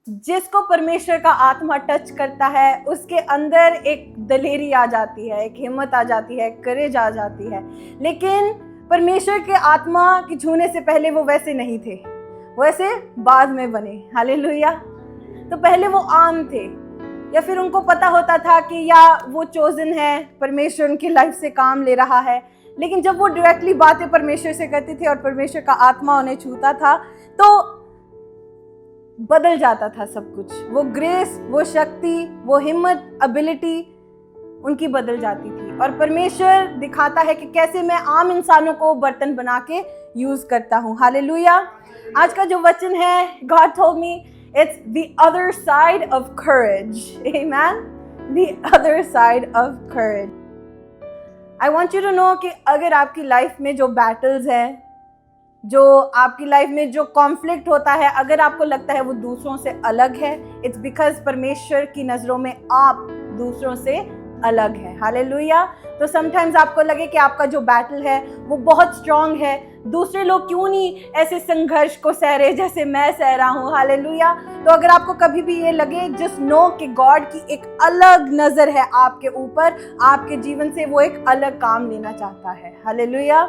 जिसको परमेश्वर का आत्मा टच करता है उसके अंदर एक दलेरी आ जाती है, एक हिम्मत आ जाती है, करेज आ जाती है। लेकिन परमेश्वर के आत्मा के छूने से पहले वो वैसे नहीं थे, वैसे बाद में बने। हालेलुया। तो पहले वो आम थे, या फिर उनको पता होता था कि या वो चोजन है, परमेश्वर उनकी लाइफ से काम ले रहा है। लेकिन जब वो डायरेक्टली बातें परमेश्वर से करते थे और परमेश्वर का आत्मा उन्हें छूता था तो बदल जाता था सब कुछ। वो ग्रेस, वो शक्ति, वो हिम्मत, एबिलिटी उनकी बदल जाती थी। और परमेश्वर दिखाता है कि कैसे मैं आम इंसानों को बर्तन बना के यूज करता हूँ। हालेलुया। आज का जो वचन है, God told me it's the other side of courage. Amen. The other side of courage. I want you to know कि अगर आपकी लाइफ में जो बैटल्स हैं, जो आपकी लाइफ में जो कॉन्फ्लिक्ट होता है, अगर आपको लगता है वो दूसरों से अलग है, इट्स बिकॉज परमेश्वर की नजरों में आप दूसरों से अलग है। हालेलुया। तो समटाइम्स आपको लगे कि आपका जो बैटल है वो बहुत स्ट्रांग है, दूसरे लोग क्यों नहीं ऐसे संघर्ष को सह रहे जैसे मैं सह रहा हूँ। हालेलुया। तो अगर आपको कभी भी ये लगे, जस्ट नो कि गॉड की एक अलग नजर है आपके ऊपर, आपके जीवन से वो एक अलग काम लेना चाहता है। Hallelujah.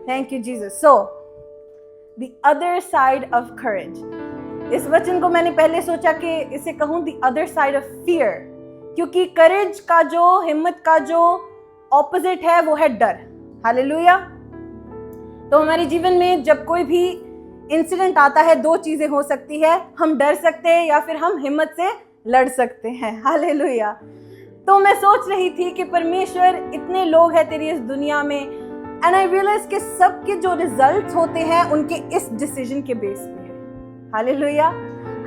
Thank you Jesus. So The other side of courage. इस वचन को मैंने पहले सोचा कि इसे कहूँ the other side of fear, क्योंकि courage का जो, हिम्मत का जो ऑपोजिट है वो है डर। हालेलुया। तो हमारे जीवन में जब कोई भी इंसिडेंट आता है, दो चीजें हो सकती है, हम डर सकते हैं या फिर हम हिम्मत से लड़ सकते हैं। हालेलुया। तो मैं सोच रही थी कि परमेश्वर, इतने लोग हैं तेरी इस दुनिया में, एंड आई रियलाइज कि सबके जो रिजल्ट्स होते हैं उनके इस डिसीजन के बेस पे है। हालेलुया।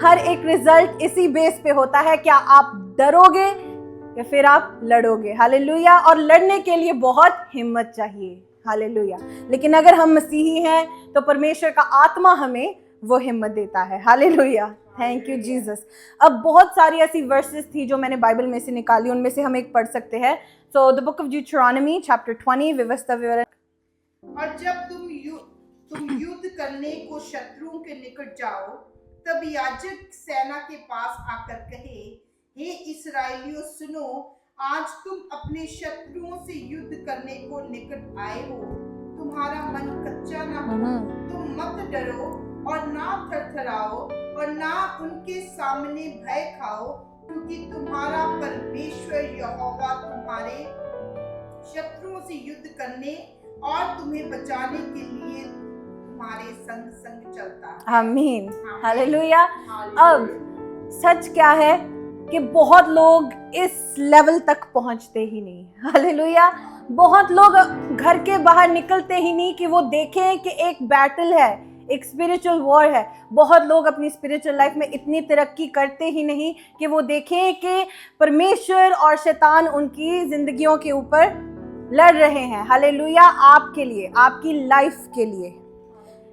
हर एक रिजल्ट इसी बेस पे होता है, क्या आप डरोगे या फिर आप लड़ोगे। हालेलुया। और लड़ने के लिए बहुत हिम्मत चाहिए। हालेलुया। लेकिन अगर हम मसीही हैं तो परमेश्वर का आत्मा हमें वो हिम्मत देता है। हालेलुया। Thank you Jesus. अब बहुत सारी ऐसी वर्सेस थी जो मैंने बाइबल में से निकाली, उनमें से हम एक पढ़ सकते हैं। So the book of Deuteronomy chapter 20, व्यवस्था विवरण। और जब तुम युद्ध करने को शत्रुओं के निकट जाओ, तब याजक सेना के पास आकर कहे, हे इस्राएलियों सुनो, आज तुम अपने शत्रुओं से युद्ध करने को निकट आए हो। तुम्हारा मन कच्चा न हो, तुम मत डरो और ना थरथराओ और ना उनके सामने भय खाओ, क्योंकि तुम्हारा परमेश्वर यहोवा तुम्हारे शत्रुओं से युद्ध करने और तुम्हें बचाने के लिए तुम्हारे संग संग चलता है। आमीन। हालेलुया। अब सच क्या है कि बहुत लोग इस लेवल तक पहुंचते ही नहीं। हालेलुया। बहुत लोग घर के बाहर निकलते ही नहीं कि वो देखें कि एक बैटल है, एक स्पिरिचुअल वॉर है। बहुत लोग अपनी स्पिरिचुअल लाइफ में इतनी तरक्की करते ही नहीं कि वो देखें कि परमेश्वर और शैतान उनकी जिंदगियों के ऊपर लड़ रहे हैं। हालेलुया। आपके लिए, आपकी लाइफ के लिए।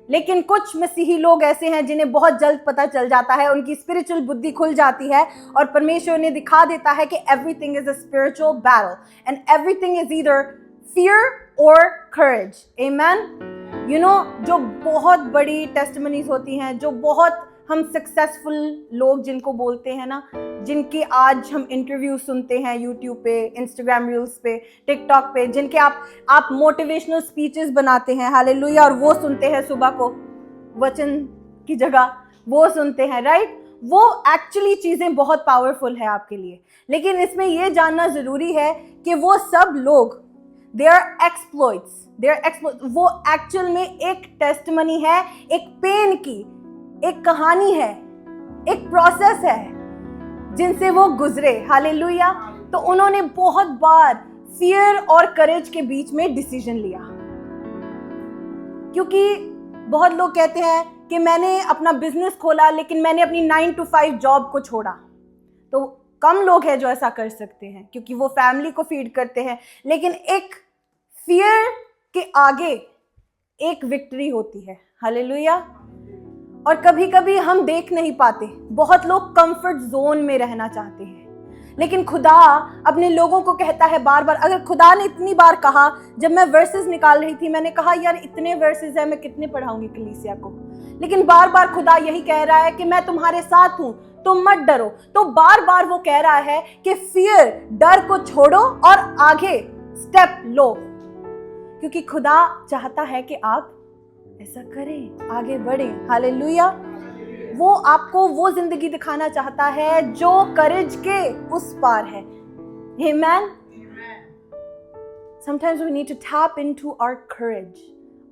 लेकिन कुछ मसीही लोग ऐसे हैं जिन्हें बहुत जल्द पता चल जाता है, उनकी स्पिरिचुअल बुद्धि खुल जाती है और परमेश्वर ने दिखा देता है कि everything is a spiritual battle and everything is either fear और करेज। आमेन। यू नो, जो बहुत बड़ी टेस्टिमनीज होती हैं, जो बहुत हम सक्सेसफुल लोग जिनको बोलते हैं ना, जिनकी आज हम इंटरव्यू सुनते हैं यूट्यूब पे, इंस्टाग्राम रील्स पे, टिकटॉक पे, जिनके आप मोटिवेशनल स्पीचेस बनाते हैं। हालेलुया। और वो सुनते हैं सुबह को, वचन की जगह वो सुनते हैं, राइट। वो एक्चुअली चीज़ें बहुत पावरफुल है आपके लिए। लेकिन इसमें ये जानना ज़रूरी है कि वो सब लोग दे आर एक्सप्लॉइट्स। वो एक्चुअल में एक टेस्टिमनी है, एक पेन की एक कहानी है, एक प्रोसेस है जिनसे वो गुजरे। हालेलुया। तो उन्होंने बहुत बार फियर और करेज के बीच में डिसीजन लिया, क्योंकि बहुत लोग कहते हैं कि मैंने अपना बिजनेस खोला लेकिन मैंने अपनी 9 to 5 जॉब को छोड़ा। तो कम लोग हैं जो ऐसा कर सकते हैं क्योंकि वो फैमिली को फीड करते हैं। लेकिन एक फियर के आगे एक विक्ट्री होती है। हालेलुया। और कभी कभी हम देख नहीं पाते, बहुत लोग कंफर्ट जोन में रहना चाहते हैं, लेकिन खुदा अपने लोगों को कहता है बार बार। अगर खुदा ने इतनी बार कहा, जब मैं वर्सेस निकाल रही थी मैंने कहा यार इतने वर्सेस है, मैं कितने पढ़ाऊंगी कलीसिया को। लेकिन बार बार खुदा यही कह रहा है कि मैं तुम्हारे साथ हूं, तुम मत डरो। तो बार बार वो कह रहा है कि फियर, डर को छोड़ो और आगे स्टेप लो, क्योंकि खुदा चाहता है कि आप ऐसा करें, आगे बढ़ें। हालेलुया। वो आपको वो जिंदगी दिखाना चाहता है जो करेज के उस पार है। आमेन। Sometimes we need to tap into our courage,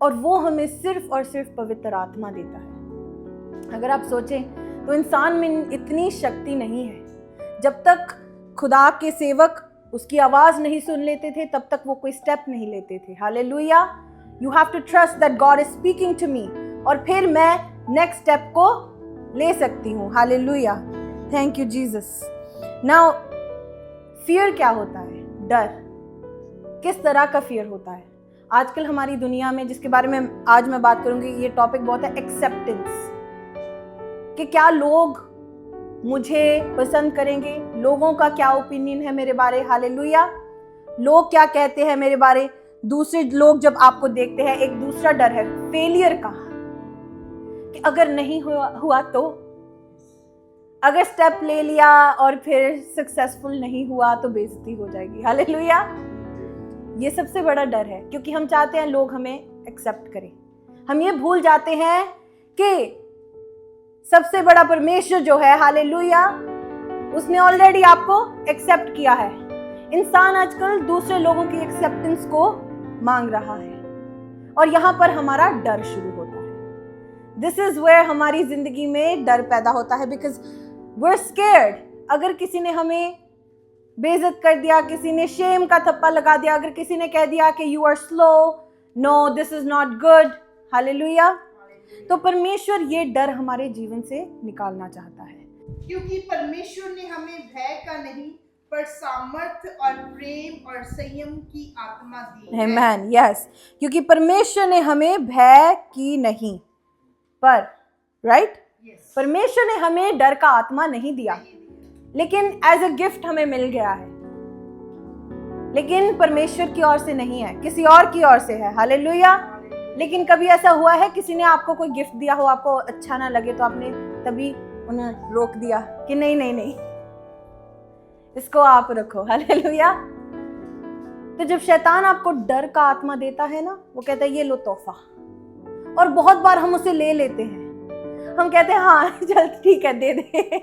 और वो हमें सिर्फ और सिर्फ पवित्र आत्मा देता है। अगर आप सोचें तो इंसान में इतनी शक्ति नहीं है। जब तक खुदा के सेवक उसकी आवाज नहीं सुन लेते थे तब तक वो कोई स्टेप नहीं लेते थे। Hallelujah. You have to trust that God is speaking to me, और फिर मैं नेक्स्ट स्टेप को ले सकती हूँ। Hallelujah. Thank you Jesus. Now fear क्या होता है? डर। किस तरह का फियर होता है? आजकल हमारी दुनिया में, जिसके बारे में आज मैं बात करूंगी, ये टॉपिक बहुत है, एक्सेप्टेंस, कि क्या लोग मुझे पसंद करेंगे, लोगों का क्या ओपिनियन है मेरे बारे। हालेलुया। लोग क्या कहते हैं मेरे बारे। दूसरे लोग जब आपको देखते हैं, एक दूसरा डर है फेलियर का, कि अगर नहीं हुआ तो, अगर स्टेप ले लिया और फिर सक्सेसफुल नहीं हुआ तो बेइज्जती हो जाएगी। हालेलुया। ये सबसे बड़ा डर है, क्योंकि हम चाहते हैं लोग हमें एक्सेप्ट करें। हम ये भूल जाते हैं कि सबसे बड़ा परमेश्वर जो है, हालेलुया, उसने ऑलरेडी आपको एक्सेप्ट किया है। इंसान आजकल दूसरे लोगों की एक्सेप्टेंस को मांग रहा है, और यहां पर हमारा डर शुरू होता है। दिस इज वेयर हमारी जिंदगी में डर पैदा होता है, बिकॉज वी आर स्केयर्ड। अगर किसी ने हमें बेइज्जत कर दिया, किसी ने शेम का थप्पा लगा दिया, अगर किसी ने कह दिया कि you are slow, no this is not good, hallelujah, तो परमेश्वर ये डर हमारे जीवन से निकालना चाहता है। क्योंकि परमेश्वर ने हमें भय का नहीं पर सामर्थ्य और प्रेम और संयम की आत्मा दी है। आमेन। यस, क्योंकि परमेश्वर ने हमें भय की नहीं पर, राइट, परमेश्वर ने हमें डर का आत्मा नहीं दिया, लेकिन एज अ गिफ्ट हमें मिल गया है। लेकिन परमेश्वर की ओर से नहीं है, किसी और की ओर से है। हालेलुया। लेकिन कभी ऐसा हुआ है किसी ने आपको कोई गिफ्ट दिया हो, आपको अच्छा ना लगे तो आपने तभी उन्हें रोक दिया कि नहीं नहीं नहीं, इसको आप रखो। हालेलुया। तो जब शैतान आपको डर का आत्मा देता है ना, वो कहता है ये लो तोहफा, और बहुत बार हम उसे ले लेते हैं। हम कहते हैं हाँ चल ठीक है दे दे।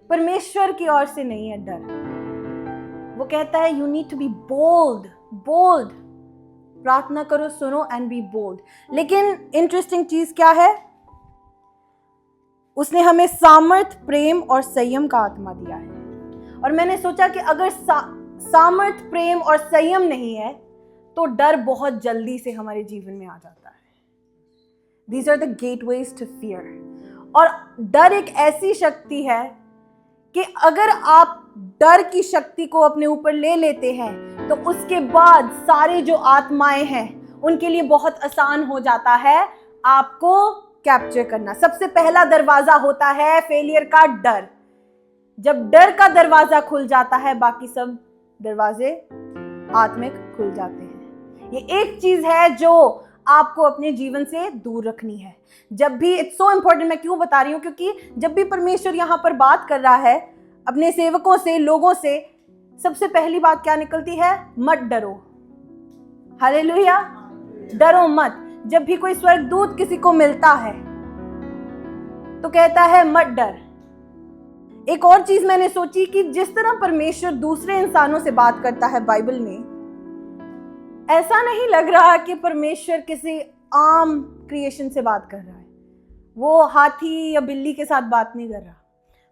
परमेश्वर की ओर से नहीं है डर। वो कहता है you need to be bold, bold, प्रार्थना करो, सुनो एंड बी बोल्ड। लेकिन इंटरेस्टिंग चीज क्या है, उसने हमें सामर्थ, प्रेम और संयम का आत्मा दिया है। और मैंने सोचा कि अगर सामर्थ, प्रेम और संयम नहीं है तो डर बहुत जल्दी से हमारे जीवन में आ जाता है। These are the gateways to fear। और डर एक ऐसी शक्ति है कि अगर आप डर की शक्ति को अपने ऊपर ले लेते हैं तो उसके बाद सारे जो आत्माएं हैं उनके लिए बहुत आसान हो जाता है आपको कैप्चर करना। सबसे पहला दरवाजा होता है फेलियर का डर। जब डर का दरवाजा खुल जाता है बाकी सब दरवाजे आत्मिक खुल जाते हैं। ये एक चीज है जो आपको अपने जीवन से दूर रखनी है। जब भी, इट्स सो इम्पोर्टेंट, मैं क्यों बता रही हूँ, क्योंकि जब भी परमेश्वर यहाँ पर बात कर रहा है अपने सेवकों से, लोगों से, सबसे पहली बात क्या निकलती है? मत डरो। हालेलुया। डरो मत। जब भी कोई स्वर्गदूत किसी को मिलता है तो कहता है मत डर। एक और चीज मैंने सोची कि जिस तरह परमेश्वर दूसरे इंसानों से बात करता है बाइबल में, ऐसा नहीं लग रहा कि परमेश्वर किसी आम क्रिएशन से बात कर रहा है। वो हाथी या बिल्ली के साथ बात नहीं कर रहा।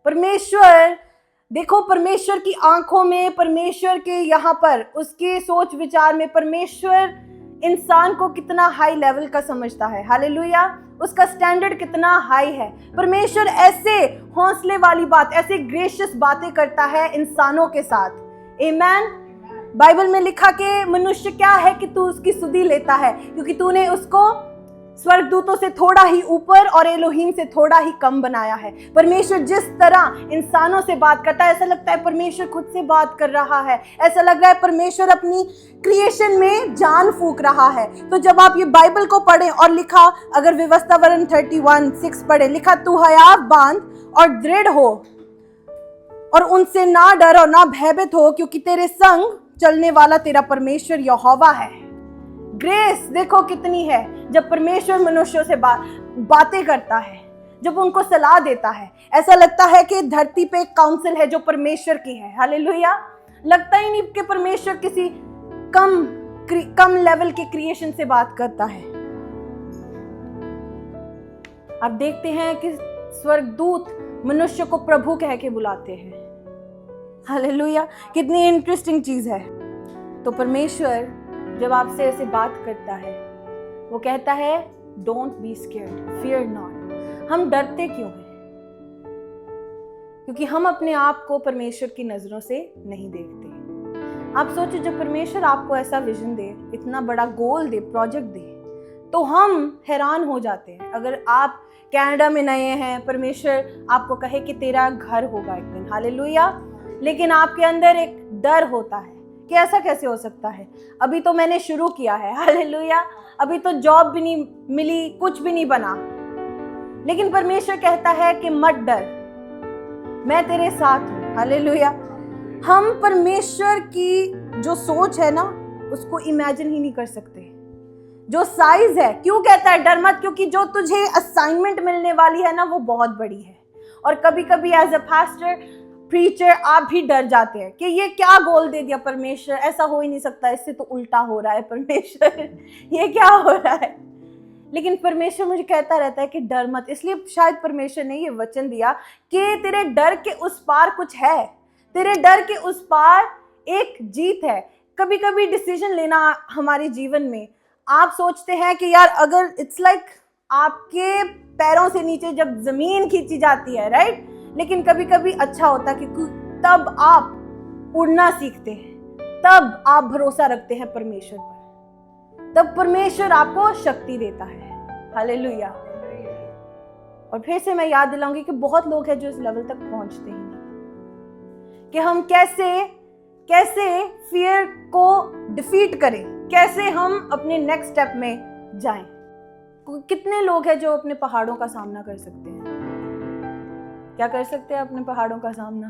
परमेश्वर, देखो, परमेश्वर की आंखों में, परमेश्वर के यहाँ पर उसके सोच विचार में परमेश्वर इंसान को कितना हाई लेवल का समझता है। हालेलुया। उसका स्टैंडर्ड कितना हाई है। परमेश्वर ऐसे हौसले वाली बात, ऐसे ग्रेशियस बातें करता है इंसानों के साथ। आमेन। बाइबल में लिखा कि मनुष्य क्या है कि तू उसकी सुधि लेता है, क्योंकि तूने उसको स्वर्गदूतों से थोड़ा ही ऊपर और एलोहीम से थोड़ा ही कम बनाया है। परमेश्वर जिस तरह इंसानों से बात करता है, ऐसा लगता है परमेश्वर खुद से बात कर रहा है। ऐसा लग रहा है परमेश्वर अपनी क्रिएशन में जान फूंक रहा है। तो जब आप ये बाइबल को पढ़ें और लिखा, अगर व्यवस्थावरण 31:6 पढ़े, लिखा तू हयाव बांध और दृढ़ हो और उनसे ना डर और ना भयभीत हो, क्योंकि तेरे संग चलने वाला तेरा परमेश्वर यहोवा है। ग्रेस देखो कितनी है जब परमेश्वर मनुष्यों से बातें करता है, जब उनको सलाह देता है। ऐसा लगता है कि धरती पे एक काउंसिल है जो परमेश्वर की है। हालेलुया। लगता ही नहीं कि परमेश्वर किसी कम लेवल के क्रिएशन से बात करता है। आप देखते हैं कि स्वर्गदूत मनुष्य को प्रभु कह के बुलाते हैं। हालेलुया, कितनी इंटरेस्टिंग चीज है। तो परमेश्वर जब आपसे ऐसे बात करता है, वो कहता है don't be scared, fear not. हम डरते क्यों हैं? क्योंकि हम अपने आप को परमेश्वर की नजरों से नहीं देखते। आप सोचो, जब परमेश्वर आपको ऐसा विजन दे, इतना बड़ा गोल दे, प्रोजेक्ट दे, तो हम हैरान हो जाते हैं। अगर आप कनाडा में नए हैं, परमेश्वर आपको कहे कि तेरा घर होगा एक दिन, हालेलुया, लेकिन आपके अंदर एक डर होता है कि ऐसा कैसे हो सकता है, अभी तो मैंने शुरू किया है, हालेलुया, अभी तो जॉब भी नहीं मिली, कुछ भी नहीं बना। लेकिन परमेश्वर कहता है कि मत डर, मैं तेरे साथ हूं, हालेलुया। हम परमेश्वर की जो सोच है ना, उसको इमेजिन ही नहीं कर सकते। जो साइज है, क्यों कहता है डर मत? क्योंकि जो तुझे असाइनमेंट मिलने वाली है ना, वो बहुत बड़ी है। और कभी कभी एज अ पास्टर, प्रीचर, आप भी डर जाते हैं कि ये क्या गोल दे दिया परमेश्वर, ऐसा हो ही नहीं सकता, इससे तो उल्टा हो रहा है परमेश्वर, ये क्या हो रहा है। लेकिन परमेश्वर मुझे कहता रहता है कि डर मत। इसलिए शायद परमेश्वर ने ये वचन दिया कि तेरे डर के उस पार कुछ है, तेरे डर के उस पार एक जीत है। कभी कभी डिसीजन लेना हमारे जीवन में, आप सोचते हैं कि यार अगर इट्स लाइक आपके पैरों से नीचे जब जमीन खींची जाती है, राइट, लेकिन कभी कभी अच्छा होता है कि तब आप उड़ना सीखते हैं, तब आप भरोसा रखते हैं परमेश्वर पर, तब परमेश्वर आपको शक्ति देता है। हालेलुया। और फिर से मैं याद दिलाऊंगी कि बहुत लोग हैं जो इस लेवल तक पहुंचते ही नहीं, कि हम कैसे फियर को डिफीट करें, कैसे हम अपने नेक्स्ट स्टेप में जाएं। कितने लोग हैं जो अपने पहाड़ों का सामना कर सकते हैं? क्या कर सकते हैं अपने पहाड़ों का सामना?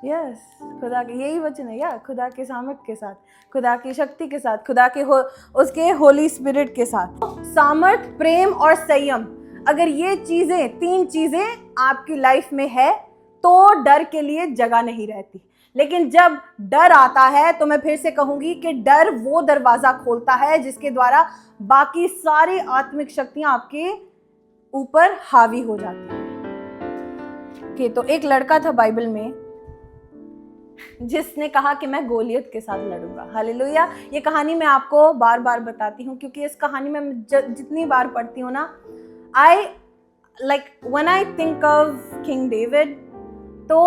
यस, खुदा के, यही वचन है यार, खुदा के सामर्थ के साथ, खुदा की शक्ति के साथ, खुदा के उसके होली स्पिरिट के साथ। सामर्थ, प्रेम और संयम, अगर ये चीजें, 3 चीजें आपकी लाइफ में है तो डर के लिए जगह नहीं रहती। लेकिन जब डर आता है, तो मैं फिर से कहूंगी कि डर वो दरवाजा खोलता है जिसके द्वारा बाकी सारी आत्मिक शक्तियां आपके ऊपर हावी हो जाती है। तो एक लड़का था बाइबल में जिसने कहा कि मैं गोलियत के साथ लड़ूंगा। हालेलुया। ये कहानी मैं आपको बार बार बताती हूँ क्योंकि इस कहानी में जितनी बार पढ़ती हूँ ना, when I think of King David, तो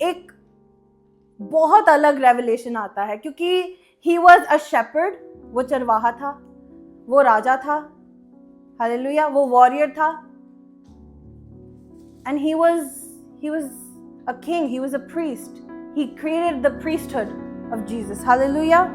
एक बहुत अलग रेवलेशन आता है, क्योंकि he was a shepherd, वो चरवाहा था, वो राजा था, हालेलुया, वो वॉरियर था, and he was a king, he was a priest, he created the priesthood of Jesus, hallelujah.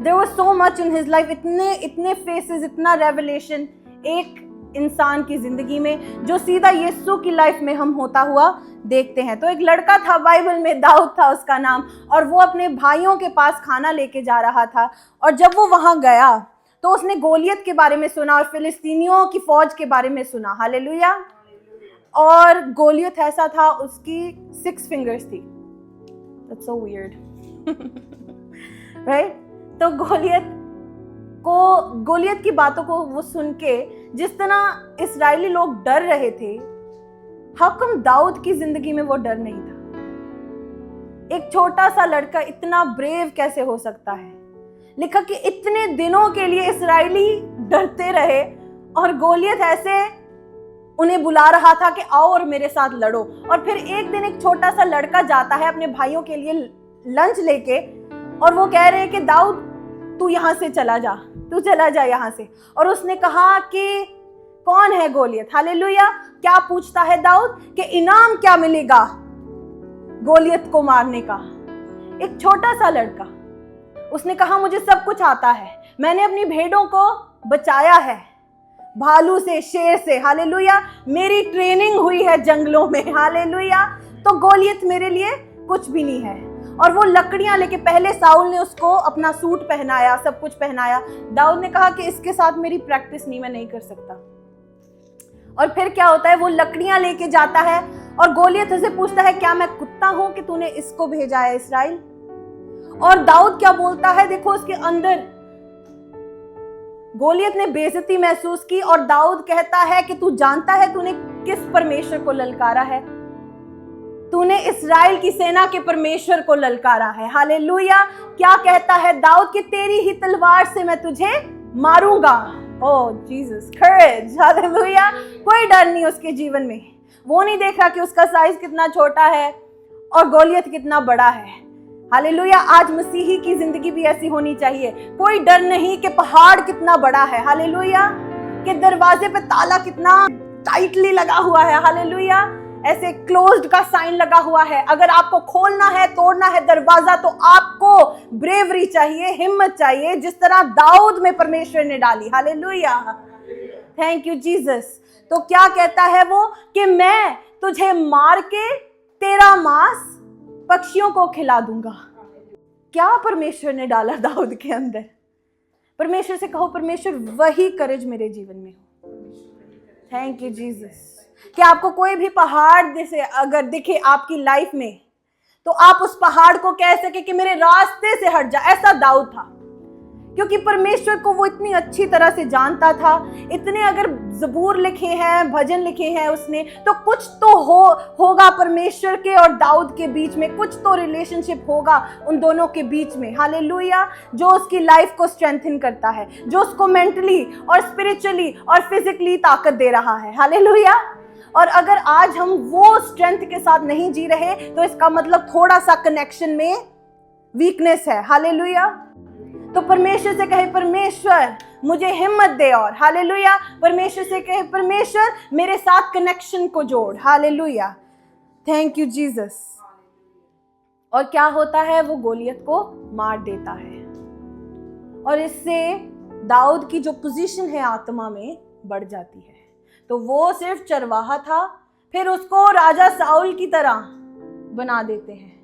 There was so much in his life, इतने faces, इतना revelation एक इंसान की जिंदगी में जो सीधा यीशु की लाइफ में हम होता हुआ देखते हैं। तो एक लड़का था बाइबल में, दाऊद था उसका नाम, और वो अपने भाइयों के पास खाना लेके जा रहा था। और जब वो वहां गया तो उसने गोलियत के बारे में सुना और फिलिस्तीनियों की फौज के बारे में सुना, हालेलुया। और गोलियत ऐसा था, उसकी 6 फिंगर्स थी। That's so weird, right? तो गोलियत की बातों को वो सुन के जिस तरह इस्राएली लोग डर रहे थे, हकम दाऊद की जिंदगी में वो डर नहीं था। एक छोटा सा लड़का इतना ब्रेव कैसे हो सकता है? लिखा कि इतने दिनों के लिए इस्राएली डरते रहे और गोलियत ऐसे उन्हें बुला रहा था कि आओ और मेरे साथ लड़ो। और फिर एक दिन एक छोटा सा लड़का जाता है अपने भाइयों के लिए लंच लेके, और वो कह रहे हैं कि दाऊद तू यहां से चला जा, तू चला जा यहाँ से। और उसने कहा कि कौन है गोलियत? हालेलुया। क्या पूछता है दाऊद कि इनाम क्या मिलेगा गोलियत को मारने का? एक छोटा सा लड़का, उसने कहा मुझे सब कुछ आता है, मैंने अपनी भेड़ों को बचाया है भालू से, शेर से, हालेलुया, मेरी ट्रेनिंग हुई है जंगलों में, हालेलुया, तो गोलियत मेरे लिए कुछ भी नहीं है। और वो लकड़ियां लेके, पहले साउल ने उसको अपना सूट पहनाया, सब कुछ पहनाया। दाऊद ने कहा कि इसके साथ मेरी प्रैक्टिस नहीं, मैं नहीं कर सकता। और फिर क्या होता है, वो लकड़ियां लेके जाता है और गोलियत उसे पूछता है क्या मैं कुत्ता हूं कि तूने इसको भेजा है इस्राएल? और दाऊद क्या बोलता है, देखो उसके अंदर गोलियत ने बेइज्जती महसूस की और दाऊद कहता है कि तू जानता है तूने किस परमेश्वर को ललकारा है? तूने इस्राएल की सेना के परमेश्वर को ललकारा है। हालेलुया। क्या कहता है दाऊद कि तेरी ही तलवार से मैं तुझे मारूंगा। ओह जीसस, करेज, हालेलुया। कोई डर नहीं उसके जीवन में। वो नहीं देख रहा कि उसका साइज कितना छोटा है और गोलियत कितना बड़ा है। हालेलुया। आज मसीही की जिंदगी भी ऐसी होनी चाहिए। कोई डर नहीं कि पहाड़ कितना बड़ा है, हालेलुया, कि दरवाजे पे ताला कितना टाइटली लगा हुआ है, हालेलुया, ऐसे क्लोज्ड का साइन लगा हुआ है। अगर आपको खोलना है, तोड़ना है दरवाजा, तो आपको ब्रेवरी चाहिए, हिम्मत चाहिए, जिस तरह दाऊद में परमेश्वर ने डाली। Hallelujah, thank you Jesus. तो क्या कहता है वो कि मैं तुझे मार के तेरा मांस पक्षियों को खिला दूंगा। क्या परमेश्वर ने डाला दाऊद के अंदर? परमेश्वर से कहो, परमेश्वर वही करेज मेरे जीवन में हो। Thank you Jesus. कि आपको कोई भी पहाड़ जैसे अगर दिखे आपकी लाइफ में, तो आप उस पहाड़ को कह सके कि मेरे रास्ते से हट जा। ऐसा दाऊद था, क्योंकि परमेश्वर को वो इतनी अच्छी तरह से जानता था। इतने अगर ज़बूर लिखे हैं, भजन लिखे हैं उसने, तो कुछ तो होगा परमेश्वर के और दाऊद के बीच में, कुछ तो रिलेशनशिप होगा उन दोनों के बीच में। हालेलुया। जो उसकी लाइफ को स्ट्रेंथन करता है, जो उसको मेंटली और स्पिरिचुअली और फिजिकली ताकत दे रहा है। हालेलुया। और अगर आज हम वो स्ट्रेंथ के साथ नहीं जी रहे, तो इसका मतलब थोड़ा सा कनेक्शन में वीकनेस है। हालेलुया। तो परमेश्वर से कहे, परमेश्वर मुझे हिम्मत दे। और हालेलुया, परमेश्वर से कहे, परमेश्वर मेरे साथ कनेक्शन को जोड़। Hallelujah, thank you Jesus. और क्या होता है, वो गोलियत को मार देता है। और इससे दाऊद की जो पोजीशन है आत्मा में बढ़ जाती है। तो वो सिर्फ चरवाहा था, फिर उसको राजा साउल की तरह बना देते हैं।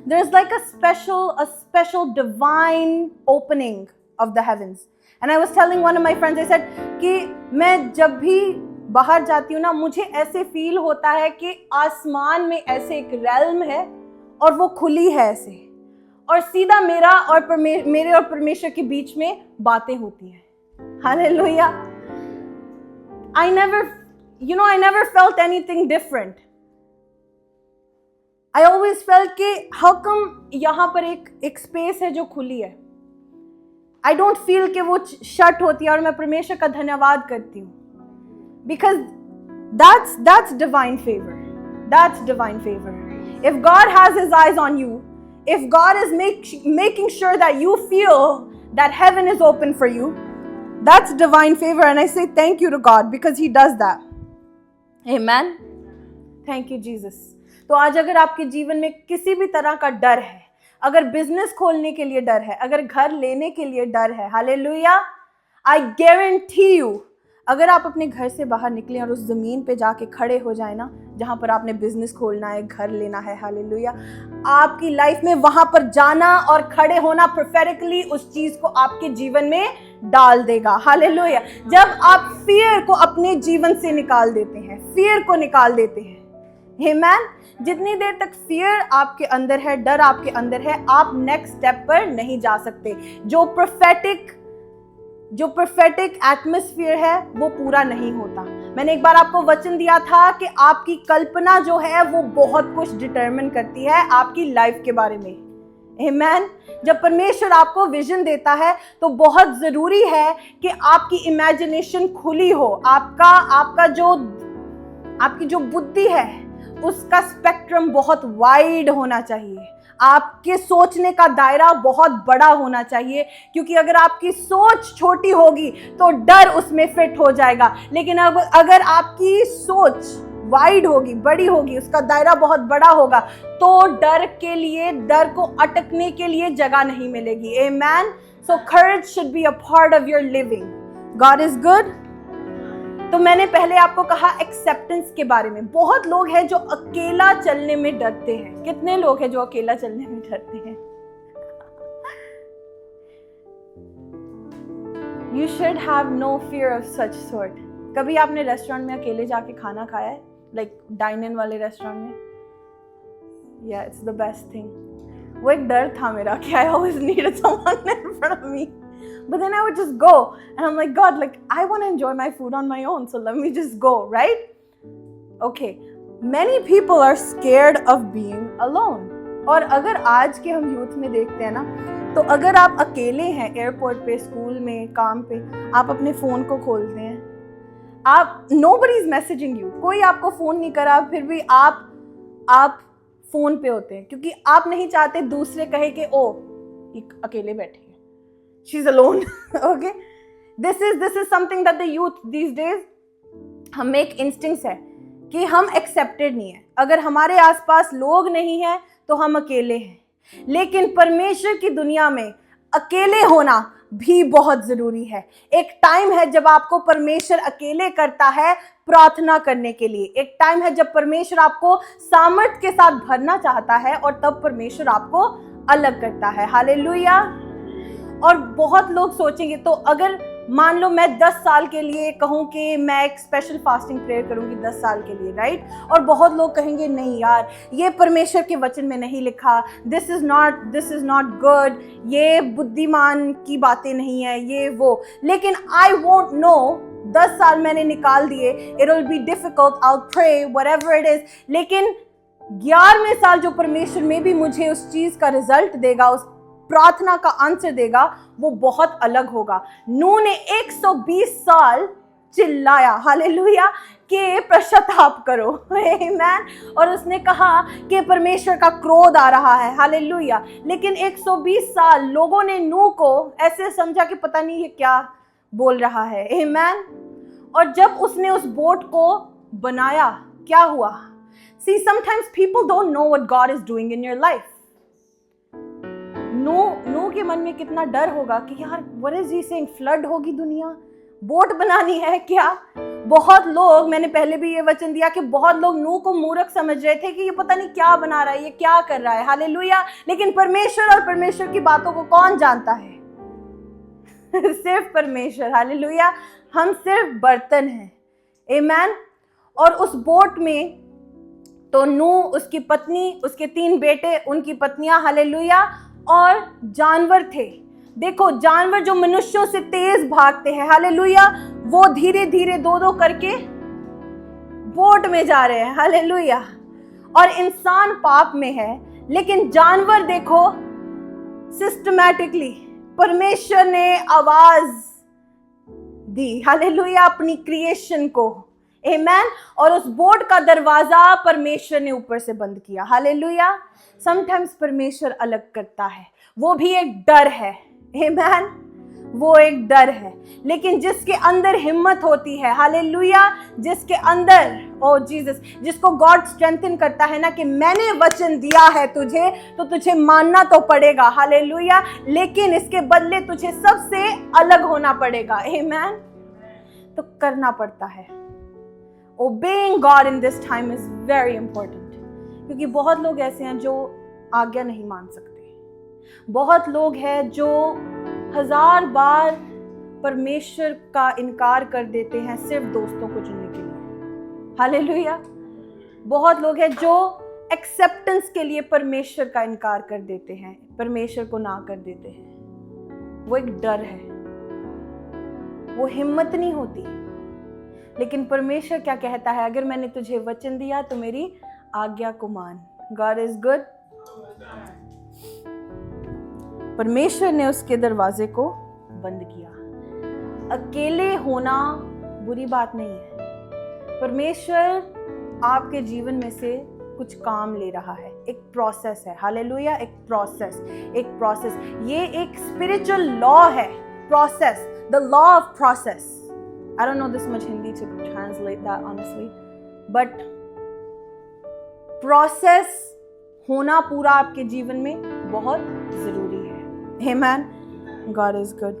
There's like a special divine opening of the heavens. And I was telling one of my friends, I said कि मैं जब भी बाहर जाती हूँ ना, मुझे ऐसे फील होता है कि आसमान में ऐसे एक realm है और वो खुली है ऐसे, और सीधा मेरे और परमेश्वर के बीच में बातें होती हैं। Hallelujah. I never felt anything different. I always felt कि how come यहाँ पर एक स्पेस है जो खुली है। I don't feel कि वो शट होती है, और मैं परमेश्वर का धन्यवाद करती हूँ, because that's divine favor. That's divine favor. If God has His eyes on you, if God is making sure that you feel that heaven is open for you, that's divine favor, and I say thank you to God because He does that. Amen. Thank you Jesus. तो आज अगर आपके जीवन में किसी भी तरह का डर है, अगर बिजनेस खोलने के लिए डर है, अगर घर लेने के लिए डर है, हालेलुया, आई गारंटी यू, अगर आप अपने घर से बाहर निकले और उस जमीन पे जाके खड़े हो जाए ना, जहां पर आपने बिजनेस खोलना है, घर लेना है, हालेलुया, आपकी लाइफ में वहां पर जाना और खड़े होना प्रोफेटिकली उस चीज को आपके जीवन में डाल देगा। हालेलुया। जब आप फियर को अपने जीवन से निकाल देते हैं, फियर को निकाल देते हैं, आमेन, जितनी देर तक फियर आपके अंदर है, डर आपके अंदर है, आप नेक्स्ट स्टेप पर नहीं जा सकते। जो प्रोफेटिक एटमॉस्फेयर है वो पूरा नहीं होता। मैंने एक बार आपको वचन दिया था कि आपकी कल्पना जो है वो बहुत कुछ डिटरमिन करती है आपकी लाइफ के बारे में। आमेन। जब परमेश्वर आपको विजन देता है तो बहुत जरूरी है कि आपकी इमेजिनेशन खुली हो, आपकी जो बुद्धि है उसका स्पेक्ट्रम बहुत वाइड होना चाहिए। आपके सोचने का दायरा बहुत बड़ा होना चाहिए, क्योंकि अगर आपकी सोच छोटी होगी तो डर उसमें फिट हो जाएगा। लेकिन अब अगर आपकी सोच वाइड होगी, बड़ी होगी, उसका दायरा बहुत बड़ा होगा, तो डर को अटकने के लिए जगह नहीं मिलेगी। आमेन। सो courage should be a part of your living. God is good. तो मैंने पहले आपको कहा एक्सेप्टेंस के बारे में। बहुत लोग हैं जो अकेला चलने में डरते हैं। कितने लोग हैं जो अकेला चलने में डरते हैं? You should have no fear of such sort. कभी आपने रेस्टोरेंट में अकेले जाके खाना खाया है? लाइक डाइन इन वाले रेस्टोरेंट में? Yeah, it's the best thing. वो एक डर था मेरा कि I always needed someone in front of me. But then I would just go and I'm like, God, like I want to enjoy my food on my own, so let me just go, right? Okay. Many people are scared of being alone. और अगर आज के हम youth में देखते हैं ना, तो अगर आप अकेले हैं एयरपोर्ट पे, स्कूल में, काम पे, आप अपने फोन को खोलते हैं, आप nobody is messaging you, कोई आपको फोन नहीं करा, फिर भी आप फोन पे होते हैं, क्योंकि आप नहीं चाहते दूसरे कहे कि ओ ये अकेले बैठे हैं, she's alone. Okay, this is something that the youth these days, हम एक इंस्टिंक्ट है कि हम एक्सेप्टेड नहीं है। अगर हमारे आसपास लोग नहीं है तो हम अकेले हैं। लेकिन परमेश्वर की दुनिया में अकेले होना भी बहुत जरूरी है। एक टाइम है जब आपको परमेश्वर अकेले करता है प्रार्थना करने के लिए। एक टाइम है जब परमेश्वर आपको सामर्थ के साथ भरना चाहता है और तब परमेश्वर आपको अलग करता है। हालेलुया। और बहुत लोग सोचेंगे, तो अगर मान लो मैं 10 साल के लिए कहूँ कि मैं एक स्पेशल फास्टिंग प्रेयर करूँगी 10 साल के लिए, राइट? और बहुत लोग कहेंगे नहीं यार, ये परमेश्वर के वचन में नहीं लिखा, दिस इज़ नॉट गुड, ये बुद्धिमान की बातें नहीं है, ये वो। लेकिन आई वोंट नो, 10 साल मैंने निकाल दिए, it will be difficult, I will pray whatever it is, लेकिन 11वें साल जो परमेश्वर में भी मुझे उस चीज़ का रिजल्ट देगा, उस प्रार्थना का आंसर देगा, वो बहुत अलग होगा। नूह ने 120 साल चिल्लाया, हालेलुया, कि पश्चाताप करो, आमेन। और उसने कहा कि परमेश्वर का क्रोध आ रहा है, हालेलुया। लेकिन 120 साल लोगों ने नूह को ऐसे समझा कि पता नहीं ये क्या बोल रहा है, आमेन। और जब उसने उस बोट को बनाया, क्या हुआ? See, sometimes people don't know what God is doing in your life. नूह के मन में कितना डर होगा कि यार what is he saying, flood होगी दुनिया, बोट बनानी है क्या? बहुत लोग, मैंने पहले भी ये वचन दिया कि बहुत लोग नूह को मूर्ख समझ रहे थे कि ये पता नहीं क्या बना रहा है, ये क्या कर रहा है, हालेलुया। लेकिन परमेश्वर और परमेश्वर की बातों को कौन जानता है? सिर्फ परमेश्वर, हालेलुया। हम सिर्फ बर्तन हैं, आमेन। और उस बोट में तो नूह, उसकी पत्नी, उसके 3 बेटे, उनकी पत्नियां, हालेलुया, और जानवर थे। देखो, जानवर जो मनुष्यों से तेज भागते हैं, हालेलुया, वो धीरे धीरे 2-2 करके बोट में जा रहे हैं, हालेलुया। और इंसान पाप में है, लेकिन जानवर देखो सिस्टमैटिकली परमेश्वर ने आवाज दी, हालेलुया, अपनी क्रिएशन को, आमेन। और उस बोट का दरवाजा परमेश्वर ने ऊपर से बंद किया, हालेलुया। समटाइम्स परमेश्वर अलग करता है, वो भी एक डर है, आमेन, वो एक डर है। लेकिन जिसके अंदर हिम्मत होती है, हालेलुया, जिसके अंदर, ओ जीसस, जिसको गॉड स्ट्रेंथन करता है ना कि मैंने वचन दिया है तुझे, तो तुझे मानना तो पड़ेगा, हालेलुया, लेकिन इसके बदले तुझे सबसे अलग होना पड़ेगा, आमेन। तो करना पड़ता है। Obeying God in this time is very important, क्योंकि बहुत लोग ऐसे हैं जो आज्ञा नहीं मान सकते। बहुत लोग हैं जो 1000 बार परमेश्वर का इनकार कर देते हैं सिर्फ दोस्तों को चुनने के लिए, हालेलुया। बहुत लोग हैं जो एक्सेप्टेंस के लिए परमेश्वर का इनकार कर देते हैं, परमेश्वर को ना कर देते हैं। वो एक डर है, वो हिम्मत नहीं होती। लेकिन परमेश्वर क्या कहता है? अगर मैंने तुझे वचन दिया तो मेरी आज्ञा को मान। God is good। परमेश्वर ने उसके दरवाजे को बंद किया। अकेले होना बुरी बात नहीं है। परमेश्वर आपके जीवन में से कुछ काम ले रहा है, एक प्रोसेस है। हालेलुया, एक प्रोसेस। ये एक स्पिरिचुअल लॉ है, process, the law of process. I don't know this much Hindi to translate that honestly, but process होना पूरा आपके जीवन में बहुत जरूरी है। Amen. God is good.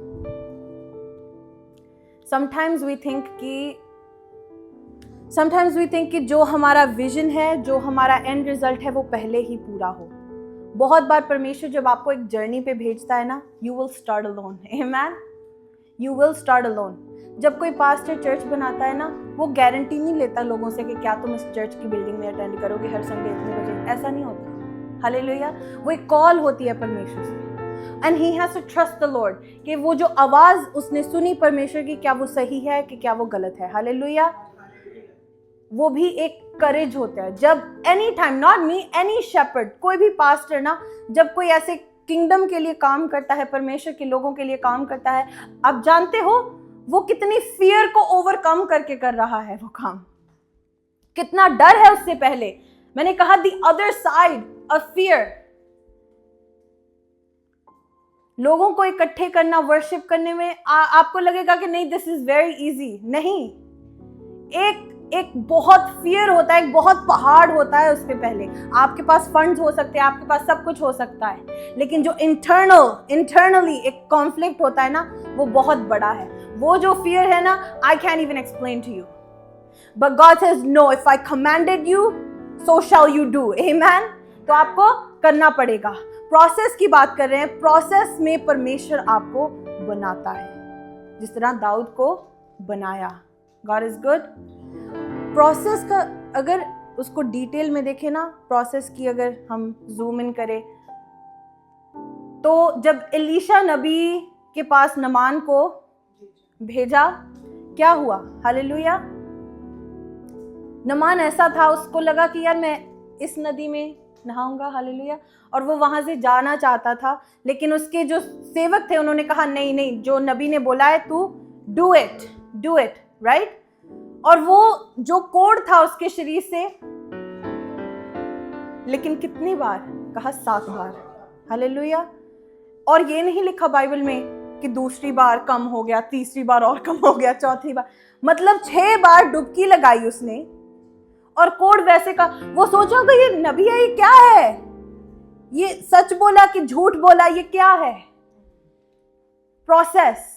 Sometimes we think कि जो हमारा विजन है, जो हमारा एंड रिजल्ट है, वो पहले ही पूरा हो। बहुत बार परमेश्वर जब आपको एक जर्नी पे भेजता है ना, you will start alone. Amen. You will start alone. जब कोई पास्टर चर्च बनाता है ना, वो गारंटी नहीं लेता लोगों से कि क्या तुम इस चर्च की बिल्डिंग में अटेंड करोगे हर संडे इतने बजे, ऐसा नहीं होता। हालेलुया, वो एक कॉल होती है परमेश्वर से, and he has to trust the Lord कि वो जो आवाज उसने सुनी परमेश्वर की, क्या वो सही है कि क्या वो गलत है। हालेलुया, वो भी एक करेज होता है। जब any time, not me, any shepherd, कोई भी पास्टर ना, जब कोई ऐसे किंगडम के लिए काम करता है, परमेश्वर के लोगों के लिए काम करता है, आप जानते हो वो कितनी फियर को ओवरकम करके कर रहा है वो काम, कितना डर है उससे पहले। मैंने कहा the other side of fear. लोगों को इकट्ठे करना, वर्शिप करने में आपको लगेगा कि नहीं दिस इज वेरी इजी, नहीं, एक बहुत फियर होता है, एक बहुत पहाड़ होता है उसके पहले। आपके पास फंड्स हो सकते हैं, आपके पास सब कुछ हो सकता है, लेकिन जो इंटरनली एक कॉन्फ्लिक्ट होता है ना, वो बहुत बड़ा है। वो जो फियर है ना, I can even explain to you, but God says no, if I commanded you so shall you do. Amen. तो आपको करना पड़ेगा। प्रोसेस की बात कर रहे हैं, प्रोसेस में परमेश्वर आपको बनाता है, जिस तरह दाऊद को बनाया। God is good. प्रोसेस का अगर उसको डिटेल में देखें ना, प्रोसेस की अगर हम जूम इन करें, तो जब एलीशा नबी के पास नमान को भेजा, क्या हुआ? हालेलुया। नमान ऐसा था, उसको लगा कि यार मैं इस नदी में नहाऊंगा, हालेलुया, और वो वहां से जाना चाहता था, लेकिन उसके जो सेवक थे उन्होंने कहा नहीं नहीं, जो नबी ने बोला है तू डू इट, राइट। और वो जो कोड था उसके शरीर से, लेकिन कितनी बार? कहा 7 बार। हालेलुया। और ये नहीं लिखा बाइबल में कि दूसरी बार कम हो गया, तीसरी बार और कम हो गया, चौथी बार, मतलब 6 बार डुबकी लगाई उसने, और कोड वैसे का। वो सोचा कि ये नबी है, ये क्या है, ये सच बोला कि झूठ बोला, ये क्या है? प्रोसेस।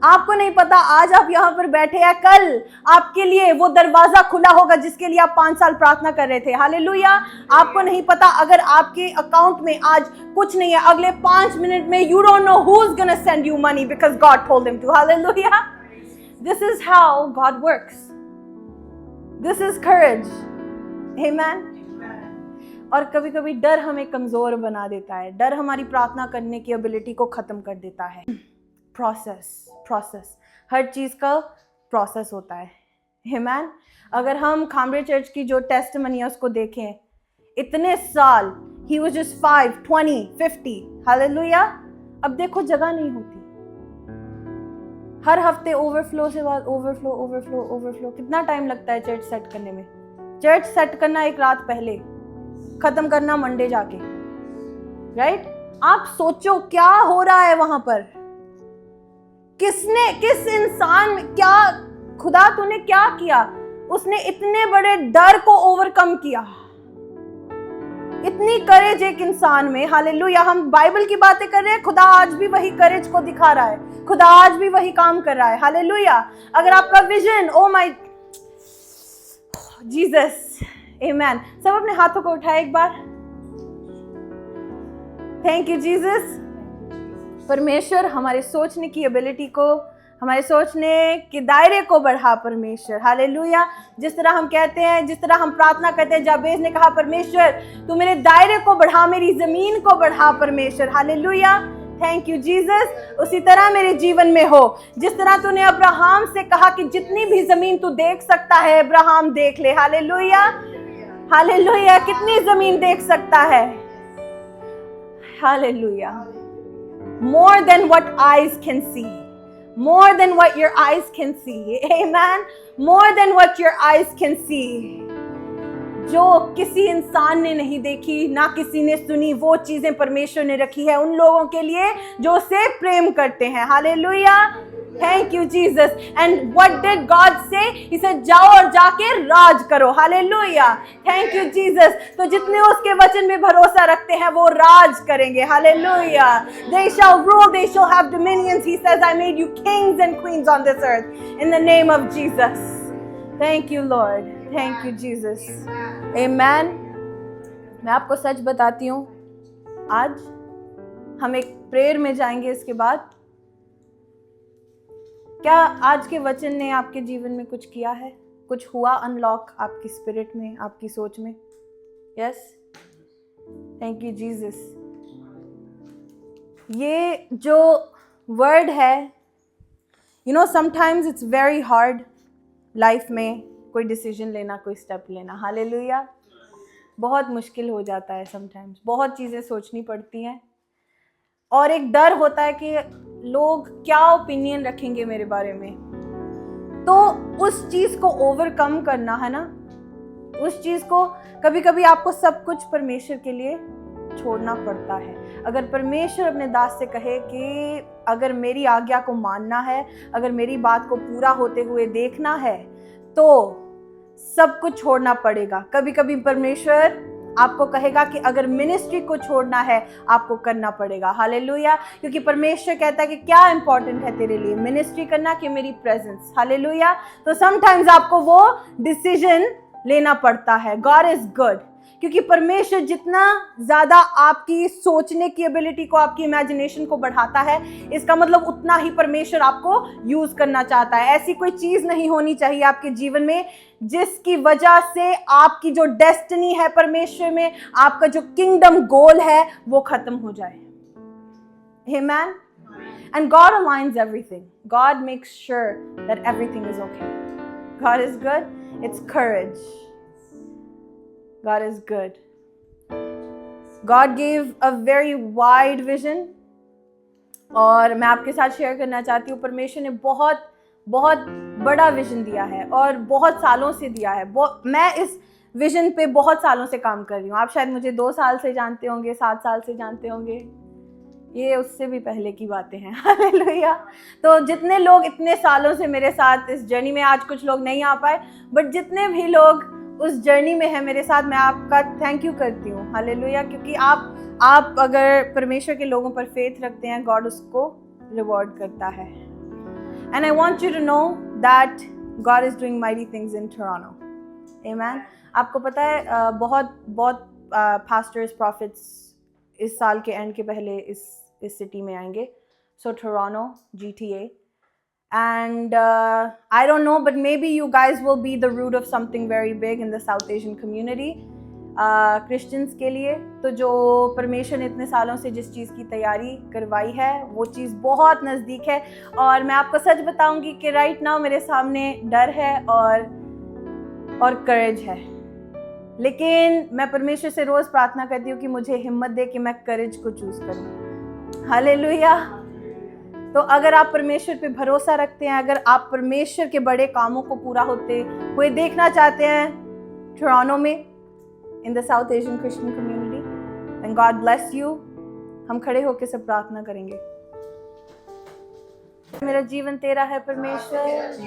आपको नहीं पता, आज आप यहां पर बैठे हैं, कल आपके लिए वो दरवाजा खुला होगा जिसके लिए आप 5 साल प्रार्थना कर रहे थे। हालेलुया। आपको नहीं पता, अगर आपके अकाउंट में आज कुछ नहीं है, अगले 5 मिनट में you don't know who is gonna send you money because God told him to. Hallelujah. This is how God works. This is courage. Amen. और कभी कभी डर हमें कमजोर बना देता है, डर हमारी प्रार्थना करने की एबिलिटी को खत्म कर देता है। प्रोसेस, हर चीज का प्रोसेस होता है। आमेन। अगर हम खामरे चर्च की जो टेस्टिमनी है उसको देखें, इतने साल, ही वाज जस्ट 5, 20, 50, हालेलुया। अब देखो जगह नहीं होती, हर हफ्ते ओवरफ्लो से बाद ओवरफ्लो। कितना टाइम लगता है चर्च सेट करने में? चर्च सेट करना एक रात पहले, खत्म करना मंडे जाके, राइट। आप सोचो क्या हो रहा है वहां पर, किस इंसान में क्या, खुदा तूने क्या किया? उसने इतने बड़े डर को ओवरकम किया, इतनी करेज एक इंसान में। हालेलुया। हम बाइबल की बातें कर रहे हैं, खुदा आज भी वही करेज को दिखा रहा है, खुदा आज भी वही काम कर रहा है। हालेलुया। अगर आपका विजन, ओ माय जीसस, आमेन। सब अपने हाथों को उठाए एक बार। Thank you Jesus. परमेश्वर हमारे सोचने की एबिलिटी को, हमारे सोचने के दायरे को बढ़ा परमेश्वर। हालेलुया। जिस तरह हम कहते हैं, जिस तरह हम प्रार्थना करते हैं, जाबेज ने कहा परमेश्वर तू मेरे दायरे को बढ़ा, मेरी जमीन को बढ़ा परमेश्वर। हालेलुया। Thank you Jesus. उसी तरह मेरे जीवन में हो, जिस तरह तूने अब्राहम से कहा कि जितनी भी जमीन तू देख सकता है अब्राहम देख ले। हालेलुया। हालेलुया। कितनी जमीन देख सकता है? Hallelujah. More than what eyes can see. More than what your eyes can see. Amen. More than what your eyes can see. जो किसी इंसान ने नहीं देखी, ना किसी ने सुनी, वो चीजें परमेश्वर ने रखी है उन लोगों के लिए जो उसे प्रेम करते हैं। Hallelujah, thank you Jesus. And what did God से? ही सेड जाओ और जाके राज करो। Hallelujah, thank you Jesus. तो जितने उसके वचन में भरोसा रखते हैं वो राज करेंगे। Hallelujah, they shall rule, they shall have dominions. He says I made you kings and queens on this earth in the name of Jesus. Thank you Lord, thank you Jesus, amen. मैं आपको सच बताती हूँ, आज हम एक prayer में जाएंगे। इसके बाद क्या आज के वचन ने आपके जीवन में कुछ किया है? कुछ हुआ अनलॉक आपकी स्पिरिट में, आपकी सोच में? Yes, thank you Jesus. ये जो वर्ड है, you know sometimes it's very hard life में कोई डिसीजन लेना, कोई स्टेप लेना। हालेलुया, बहुत मुश्किल हो जाता है समटाइम्स, बहुत चीज़ें सोचनी पड़ती हैं और एक डर होता है कि लोग क्या ओपिनियन रखेंगे मेरे बारे में। तो उस चीज़ को ओवरकम करना है ना, उस चीज़ को कभी कभी आपको सब कुछ परमेश्वर के लिए छोड़ना पड़ता है। अगर परमेश्वर अपने दास से कहे कि अगर मेरी आज्ञा को मानना है, अगर मेरी बात को पूरा होते हुए देखना है, तो सब कुछ छोड़ना पड़ेगा। कभी कभी परमेश्वर आपको कहेगा कि अगर मिनिस्ट्री को छोड़ना है आपको करना पड़ेगा। हालेलुया, क्योंकि परमेश्वर कहता है कि क्या इंपॉर्टेंट है तेरे लिए, मिनिस्ट्री करना कि मेरी प्रेजेंस। हालेलुया, तो समटाइम्स आपको वो डिसीजन लेना पड़ता है। गॉड इज गुड, क्योंकि परमेश्वर जितना ज़्यादा आपकी सोचने की एबिलिटी को, आपकी इमेजिनेशन को बढ़ाता है, इसका मतलब उतना ही परमेश्वर आपको यूज़ करना चाहता है। ऐसी कोई चीज़ नहीं होनी चाहिए आपके जीवन में जिसकी वजह से आपकी जो डेस्टिनी है परमेश्वर में, आपका जो किंगडम गोल है, वो खत्म हो जाए। आमेन। And God aligns everything. God makes sure that everything is okay. God is good. It's courage. God is good. God gave a very wide vision. और मैं आपके साथ शेयर करना चाहती हूँ, परमेश्वर ने बहुत बहुत बड़ा विजन दिया है और बहुत सालों से दिया है। मैं इस विजन पे बहुत सालों से काम कर रही हूँ। आप शायद मुझे 2 साल से जानते होंगे, 7 साल से जानते होंगे, ये उससे भी पहले की बातें हैं। हालेलुया। तो जितने लोग इतने सालों से मेरे साथ इस जर्नी में, आज कुछ लोग नहीं आ पाए, बट जितने भी लोग उस जर्नी में है मेरे साथ, मैं आपका थैंक यू करती हूँ। हालेलुया, क्योंकि आप अगर परमेश्वर के लोगों पर फेथ रखते हैं, गॉड उसको रिवॉर्ड करता है। And I want you to know that God is doing mighty things in Toronto. Amen. आपको पता है बहुत पास्टर्स, प्रॉफिट्स इस साल के एंड के पहले इस सिटी में आएंगे। सो Toronto, GTA. And I don't know, but maybe you guys will be the root of something very big in the South Asian community, Christians के लिए। तो जो परमेश्वर ने इतने सालों से जिस चीज़ की तैयारी करवाई है, वो चीज़ बहुत नज़दीक है। और मैं आपको सच बताऊंगी कि राइट नाउ मेरे सामने डर है और करेज है, लेकिन मैं परमेश्वर से रोज़ प्रार्थना करती हूँ कि मुझे हिम्मत दे कि मैं करेज को चूज़ करूँ। हालेलुया। तो अगर आप परमेश्वर पे भरोसा रखते हैं, अगर आप परमेश्वर के बड़े कामों को पूरा होते हुए देखना चाहते हैं टोरंटो में, in the south Asian Christian community, and God bless you. हम खड़े होकर सब प्रार्थना करेंगे। मेरा जीवन तेरा है परमेश्वर,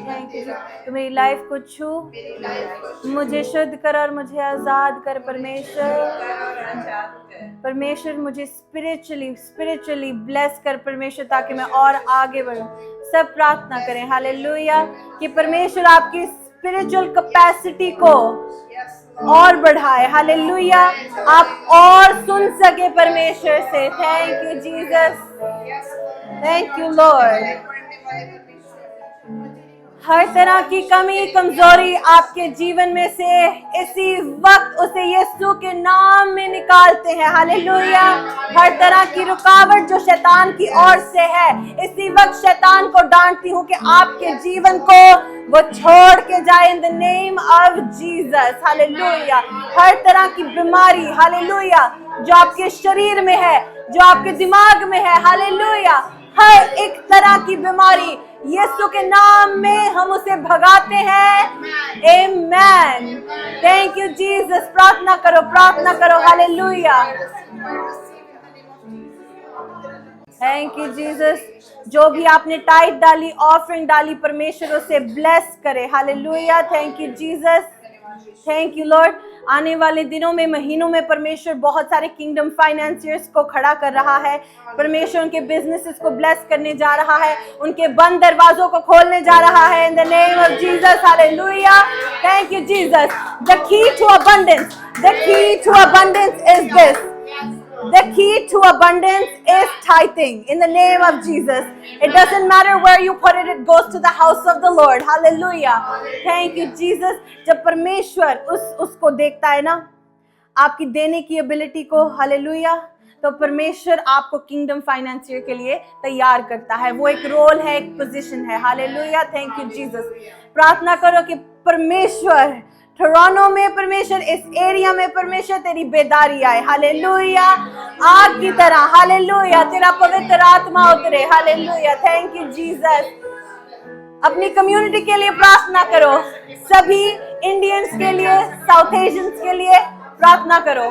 थैंक यू। तो मेरी लाइफ को छू, मुझे शुद्ध कर और मुझे आज़ाद कर परमेश्वर। मुझे स्पिरिचुअली ब्लेस कर परमेश्वर, ताकि मैं और आगे बढ़ूं। सब प्रार्थना करें हालेलुया कि परमेश्वर आपकी स्पिरिचुअल कैपेसिटी को और बढ़ाए। हालेलुया, आप और सुन सके परमेश्वर से। Thank you Jesus, thank you Lord. हर तरह की कमी कमजोरी आपके जीवन में से इसी वक्त उसे यीशु के नाम में निकालते हैं। हालेलुया। हर तरह की रुकावट जो शैतान की ओर से है, इसी वक्त शैतान को डांटती हूँ कि आपके जीवन को वो छोड़ के जाए in the name of Jesus. Hallelujah. हर तरह की बीमारी, हालेलुया, जो आपके शरीर में है, जो आपके दिमाग में है, हालेलुया, हर एक तरह की बीमारी यीशु के नाम में हम उसे भगाते हैं। आमेन। Thank you Jesus. प्रार्थना करो। हालेलुया। Thank you Jesus. जो भी आपने टाइट डाली, ऑफरिंग डाली, परमेश्वर उसे ब्लेस करे। Hallelujah. Thank you Jesus. Thank you Lord. आने वाले दिनों में, महीनों में परमेश्वर बहुत सारे किंगडम फाइनेंसियर्स को खड़ा कर रहा है। परमेश्वर उनके बिजनेसेस को ब्लेस करने जा रहा है, उनके बंद दरवाजों को खोलने जा रहा है। In the name of Jesus. Hallelujah. Thank you Jesus. The key to abundance, the key to abundance is this. The key to abundance is tithing in the name of Jesus. It doesn't matter where you put it, it goes to the house of the Lord. Hallelujah. Thank you Jesus. जब परमेश्वर उसको देखता है ना, आपकी देने की ability को, हालेलुया, तो परमेश्वर आपको किंगडम फाइनेंसियर के लिए तैयार करता है। वो एक रोल है, एक पोजीशन है। हालेलुया। Thank you Jesus. प्रार्थना करो कि परमेश्वर टोरंटो में, परमेश्वर इस एरिया में, परमेश्वर तेरी बेदारी आए। हालेलुया। आग की तरह, हालेलुया, तेरा पवित्र आत्मा उतरे। हालेलुया। Thank you Jesus. अपनी कम्युनिटी के लिए प्रार्थना करो, सभी इंडियंस के लिए, साउथ एशियंस के लिए प्रार्थना करो।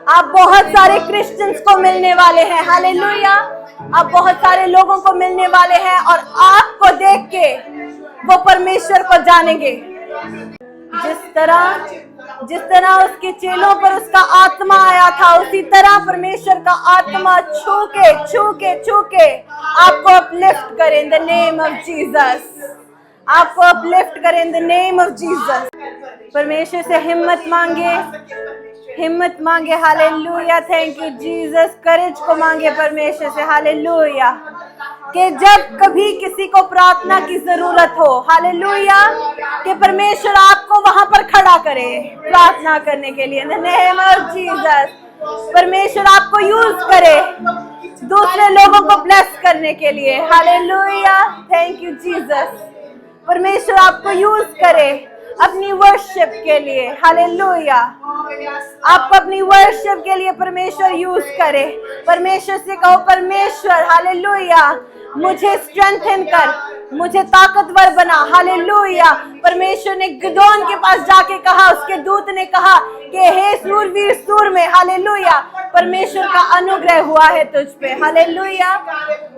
आप बहुत सारे क्रिश्चियंस को मिलने वाले हैं। हालेलुया। आप बहुत सारे लोगों को मिलने वाले हैं और आपको देख के वो परमेश्वर को जानेंगे। जिस तरह उसके चेलों पर उसका आत्मा आया था, उसी तरह परमेश्वर का आत्मा छू के आपको अपलिफ्ट करे in the name of Jesus. आपको अपलिफ्ट करे in the name of Jesus. परमेश्वर से हिम्मत मांगे। Hallelujah. Thank you Jesus. Courage को मांगे परमेश्वर से। हालेलुया। कि जब कभी किसी को प्रार्थना की जरूरत हो, हालेलुया, कि परमेश्वर आपको वहां पर खड़ा करे प्रार्थना करने के लिए। इन द नेम ऑफ जीसस। परमेश्वर आपको यूज करे दूसरे लोगों को ब्लेस करने के लिए। हालेलुया। Thank you Jesus. परमेश्वर आपको यूज करे अपनी वर्शिप के लिए। हालेलुया। आपको अपनी वर्शिप के लिए परमेश्वर यूज करे। परमेश्वर से कहो, परमेश्वर हालेलुया, मुझे स्ट्रेंथन कर, मुझे ताकतवर बना। हालेलुया। परमेश्वर ने गिदोन के पास जाके कहा, उसके दूत ने कहा कि हे सूरवीर सूर में, हालेलुया, परमेश्वर का अनुग्रह हुआ है तुझ पे। हालेलुया।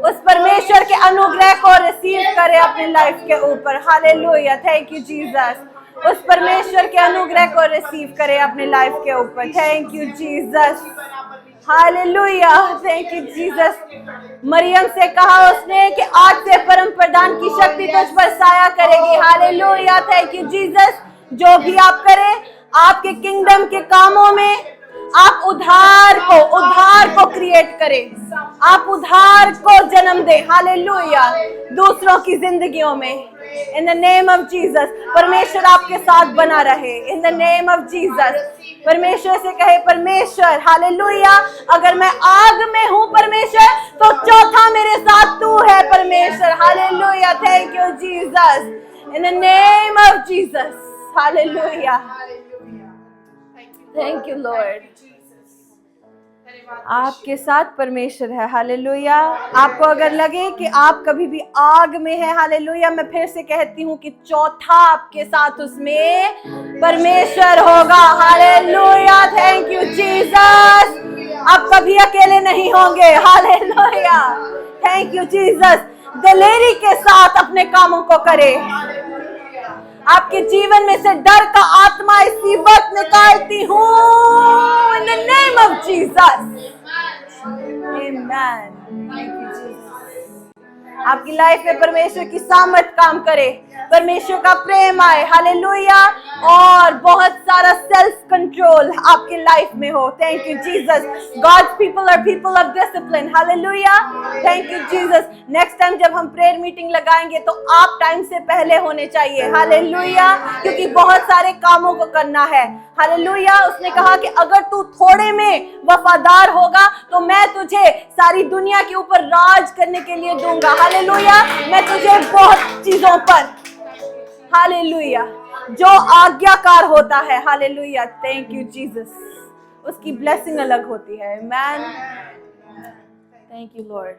उस परमेश्वर के अनुग्रह को रिसीव करे अपनी लाइफ के ऊपर। हालेलुया। Thank you Jesus. उस परमेश्वर के अनुग्रह को रिसीव करे अपनी लाइफ के ऊपर। Thank you Jesus. Hallelujah. Thank you Jesus. मरियम से कहा उसने कि आज से परम प्रधान की शक्ति तुझ पर साया करेगी। हालेलुया। Thank you Jesus. जो भी आप करें, आपके किंगडम के कामों में आप उधार को क्रिएट करें, आप उधार को जन्म दें। हालेलुया। दूसरों की जिंदगियों में इन द नेम ऑफ जीसस। परमेश्वर आपके साथ बना रहे इन द नेम ऑफ जीसस। परमेश्वर से कहे, परमेश्वर हालेलुया, अगर मैं आग में हूँ परमेश्वर, तो चौथा मेरे साथ तू है परमेश्वर। Hallelujah. Thank you Jesus. In the name of Jesus. Hallelujah. Thank you Lord. आपके साथ परमेश्वर है। हालेलुया। आपको अगर लगे कि आप कभी भी आग में है, हालेलुया, मैं फिर से कहती हूँ कि चौथा आपके साथ उसमें परमेश्वर होगा। हालेलुया। Thank you Jesus. आप कभी अकेले नहीं होंगे। हालेलुया। Thank you Jesus. दिलेरी के साथ अपने कामों को करें। आपके जीवन में से डर का आत्मा इसी वक्त निकालती हूँ इन the name of Jesus. Amen. Thank you Jesus. आपकी लाइफ में परमेश्वर की सामर्थ काम करे, परमेश्वर का प्रेम आए। हालेलुया। और बहुत सारा सेल्फ कंट्रोल आपकी लाइफ में हो। Thank you Jesus. God's people are people of discipline. Hallelujah. Thank you Jesus. Next time जब हम प्रेयर मीटिंग लगाएंगे तो आप टाइम से पहले होने चाहिए। हालेलुया। क्योंकि बहुत सारे कामों को करना है। हालेलुया। उसने कहा कि अगर तू थोड़े में वफादार होगा तो मैं तुझे सारी दुनिया के ऊपर राज करने के लिए दूंगा। हालेलुया। मैं तुझे बहुत चीजों पर, हालेलुया, जो आज्ञाकार होता है, हालेलुया, थैंक यू जीसस, उसकी ब्लेसिंग अलग होती है। आमेन। Thank you Lord.